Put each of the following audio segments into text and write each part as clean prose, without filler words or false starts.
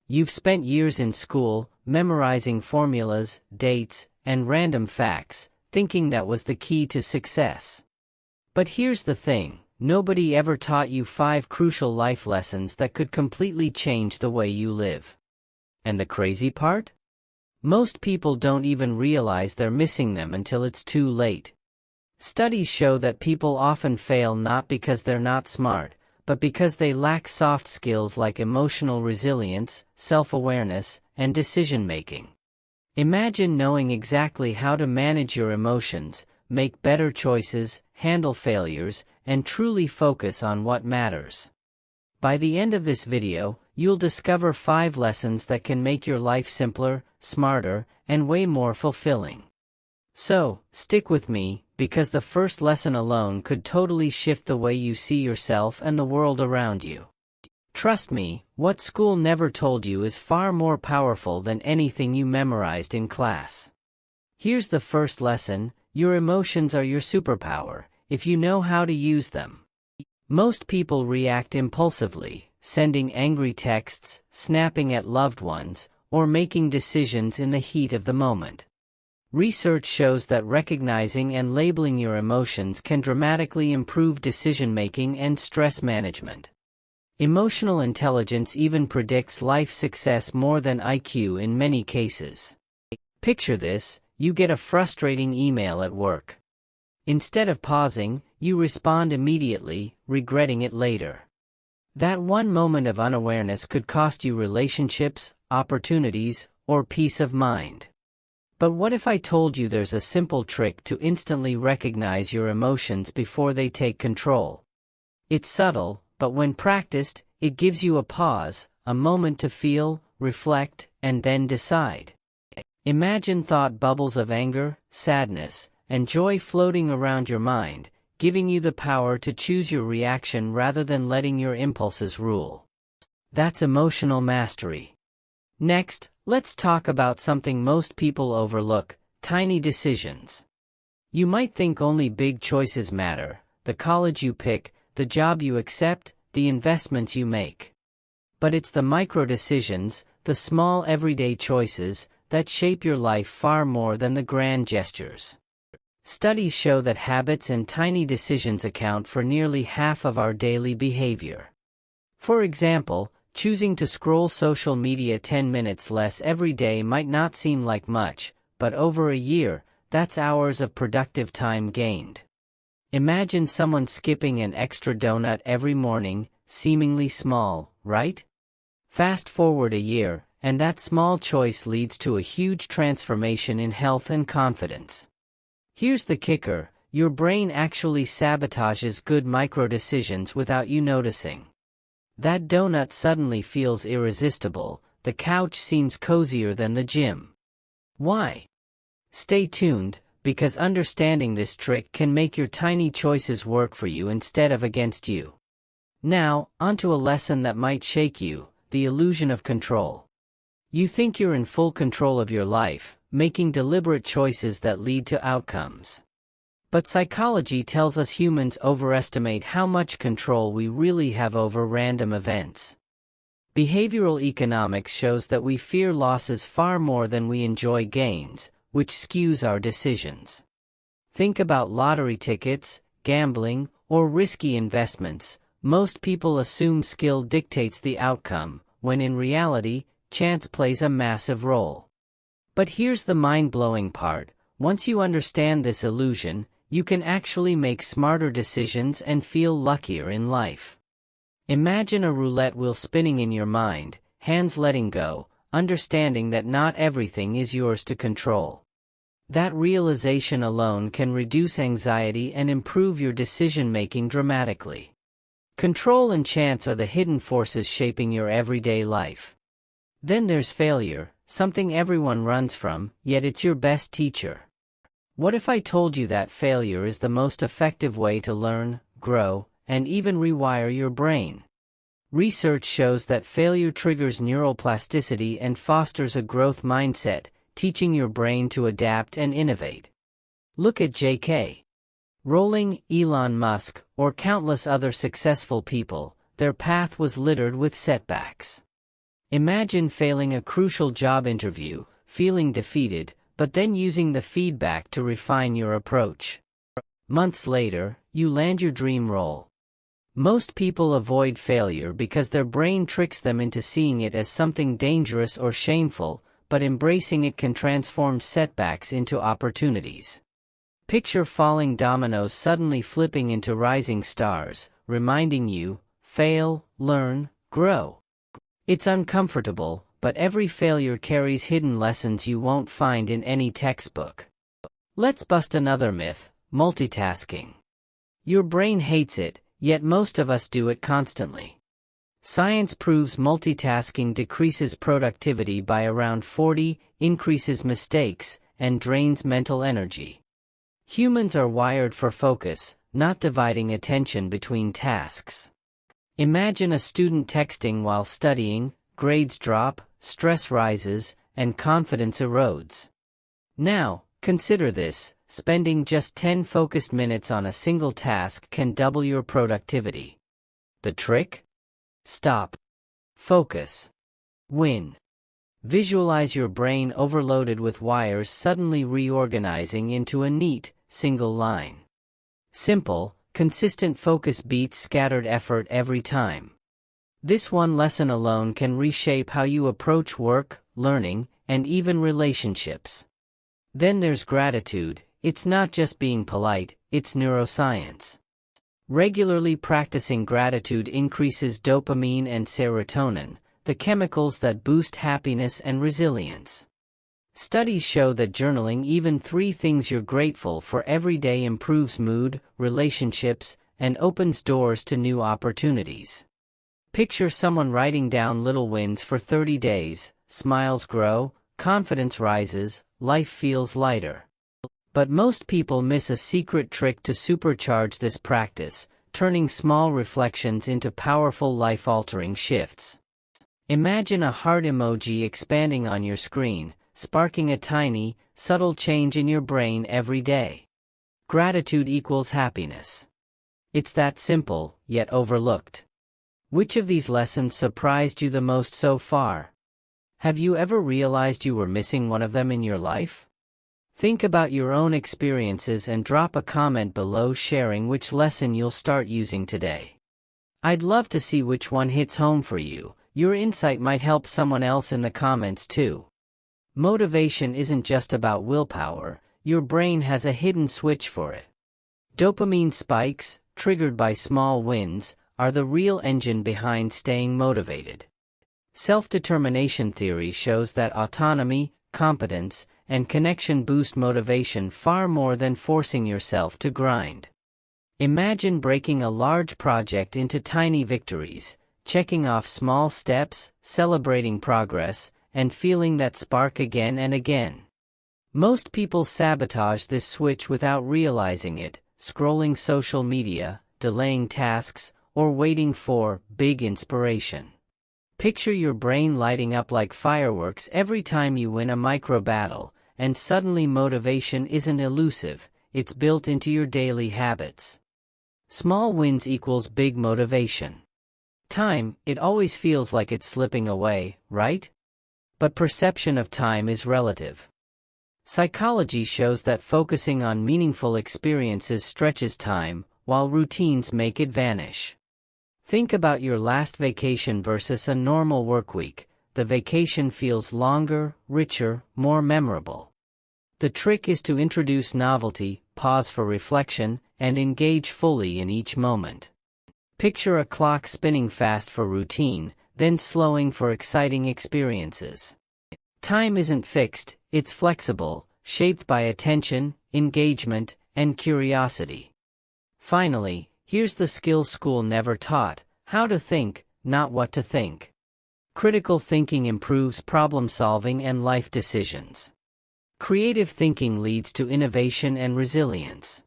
You've spent years in school, memorizing formulas, dates, and random facts, thinking that was the key to success. But here's the thing, nobody ever taught you 5 crucial life lessons that could completely change the way you live. And the crazy part? Most people don't even realize they're missing them until it's too late. Studies show that people often fail not because they're not smart, but because they lack soft skills like emotional resilience, self-awareness, and decision-making. Imagine knowing exactly how to manage your emotions, make better choices, handle failures, and truly focus on what matters. By the end of this video, you'll discover 5 lessons that can make your life simpler, smarter, and way more fulfilling. So, stick with me, because the first lesson alone could totally shift the way you see yourself and the world around you. Trust me, what school never told you is far more powerful than anything you memorized in class. Here's the first lesson: your emotions are your superpower, if you know how to use them. Most people react impulsively, sending angry texts, snapping at loved ones, or making decisions in the heat of the moment. Research shows that recognizing and labeling your emotions can dramatically improve decision-making and stress management. Emotional intelligence even predicts life success more than IQ in many cases. Picture this: you get a frustrating email at work. Instead of pausing, you respond immediately, regretting it later. That one moment of unawareness could cost you relationships, opportunities, or peace of mind. But what if I told you there's a simple trick to instantly recognize your emotions before they take control? It's subtle, but when practiced, it gives you a pause, a moment to feel, reflect, and then decide. Imagine thought bubbles of anger, sadness, and joy floating around your mind, giving you the power to choose your reaction rather than letting your impulses rule. That's emotional mastery. Next, let's talk about something most people overlook: tiny decisions. You might think only big choices matter: the college you pick, the job you accept, the investments you make. But it's the micro decisions, the small everyday choices, that shape your life far more than the grand gestures. Studies show that habits and tiny decisions account for nearly half of our daily behavior. For example, choosing to scroll social media 10 minutes less every day might not seem like much, but over a year, that's hours of productive time gained. Imagine someone skipping an extra donut every morning, seemingly small, right? Fast forward a year, and that small choice leads to a huge transformation in health and confidence. Here's the kicker: your brain actually sabotages good micro-decisions without you noticing. That donut suddenly feels irresistible, the couch seems cozier than the gym. Why? Stay tuned, because understanding this trick can make your tiny choices work for you instead of against you. Now, onto a lesson that might shake you: the illusion of control. You think you're in full control of your life, making deliberate choices that lead to outcomes. But psychology tells us humans overestimate how much control we really have over random events. Behavioral economics shows that we fear losses far more than we enjoy gains, which skews our decisions. Think about lottery tickets, gambling, or risky investments. Most people assume skill dictates the outcome, when in reality, chance plays a massive role. But here's the mind-blowing part: once you understand this illusion, you can actually make smarter decisions and feel luckier in life. Imagine a roulette wheel spinning in your mind, hands letting go, understanding that not everything is yours to control. That realization alone can reduce anxiety and improve your decision-making dramatically. Control and chance are the hidden forces shaping your everyday life. Then there's failure, something everyone runs from, yet it's your best teacher. What if I told you that failure is the most effective way to learn, grow, and even rewire your brain? Research shows that failure triggers neuroplasticity and fosters a growth mindset, teaching your brain to adapt and innovate. Look at J.K. Rowling, Elon Musk, or countless other successful people. Their path was littered with setbacks. Imagine failing a crucial job interview, feeling defeated, but then using the feedback to refine your approach. Months later, you land your dream role. Most people avoid failure because their brain tricks them into seeing it as something dangerous or shameful, but embracing it can transform setbacks into opportunities. Picture falling dominoes suddenly flipping into rising stars, reminding you, fail, learn, grow. It's uncomfortable, but every failure carries hidden lessons you won't find in any textbook. Let's bust another myth: multitasking. Your brain hates it, yet most of us do it constantly. Science proves multitasking decreases productivity by around 40%, increases mistakes, and drains mental energy. Humans are wired for focus, not dividing attention between tasks. Imagine a student texting while studying, grades drop, stress rises, and confidence erodes. Now, consider this: spending just 10 focused minutes on a single task can double your productivity. The trick? Stop. Focus. Win. Visualize your brain overloaded with wires suddenly reorganizing into a neat, single line. Simple, consistent focus beats scattered effort every time. This one lesson alone can reshape how you approach work, learning, and even relationships. Then there's gratitude. It's not just being polite, it's neuroscience. Regularly practicing gratitude increases dopamine and serotonin, the chemicals that boost happiness and resilience. Studies show that journaling even 3 things you're grateful for every day improves mood, relationships, and opens doors to new opportunities. Picture someone writing down little wins for 30 days, smiles grow, confidence rises, life feels lighter. But most people miss a secret trick to supercharge this practice: turning small reflections into powerful life-altering shifts. Imagine a heart emoji expanding on your screen, sparking a tiny, subtle change in your brain every day. Gratitude equals happiness. It's that simple, yet overlooked. Which of these lessons surprised you the most so far? Have you ever realized you were missing one of them in your life? Think about your own experiences and drop a comment below sharing which lesson you'll start using today. I'd love to see which one hits home for you. Your insight might help someone else in the comments too. Motivation isn't just about willpower, your brain has a hidden switch for it. Dopamine spikes, triggered by small wins, are the real engine behind staying motivated. Self-determination theory shows that autonomy, competence, and connection boost motivation far more than forcing yourself to grind. Imagine breaking a large project into tiny victories, checking off small steps, celebrating progress, and feeling that spark again and again. Most people sabotage this switch without realizing it, scrolling social media, delaying tasks, or waiting for big inspiration. Picture your brain lighting up like fireworks every time you win a micro battle, and suddenly motivation isn't elusive, it's built into your daily habits. Small wins equals big motivation. Time, it always feels like it's slipping away, right? But perception of time is relative. Psychology shows that focusing on meaningful experiences stretches time, while routines make it vanish. Think about your last vacation versus a normal workweek. The vacation feels longer, richer, more memorable. The trick is to introduce novelty, pause for reflection, and engage fully in each moment. Picture a clock spinning fast for routine, then slowing for exciting experiences. Time isn't fixed, it's flexible, shaped by attention, engagement, and curiosity. Finally, here's the skill school never taught: how to think, not what to think. Critical thinking improves problem solving and life decisions. Creative thinking leads to innovation and resilience.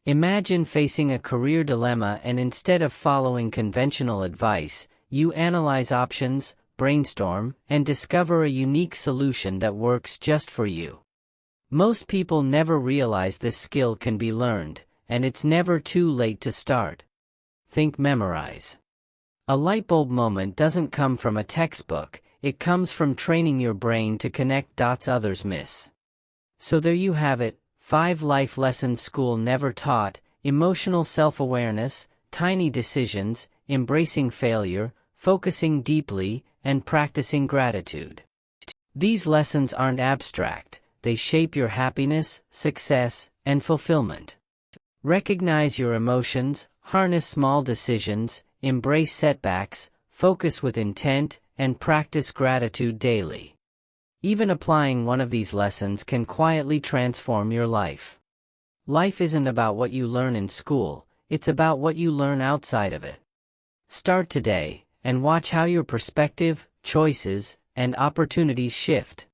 Imagine facing a career dilemma and instead of following conventional advice, you analyze options, brainstorm, and discover a unique solution that works just for you. Most people never realize this skill can be learned, and it's never too late to start. Think memorize. A light bulb moment doesn't come from a textbook, it comes from training your brain to connect dots others miss. So there you have it, 5 life lessons school never taught: emotional self-awareness, tiny decisions, embracing failure, focusing deeply, and practicing gratitude. These lessons aren't abstract, they shape your happiness, success, and fulfillment. Recognize your emotions, harness small decisions, embrace setbacks, focus with intent, and practice gratitude daily. Even applying one of these lessons can quietly transform your life. Life isn't about what you learn in school, it's about what you learn outside of it. Start today, and watch how your perspective, choices, and opportunities shift.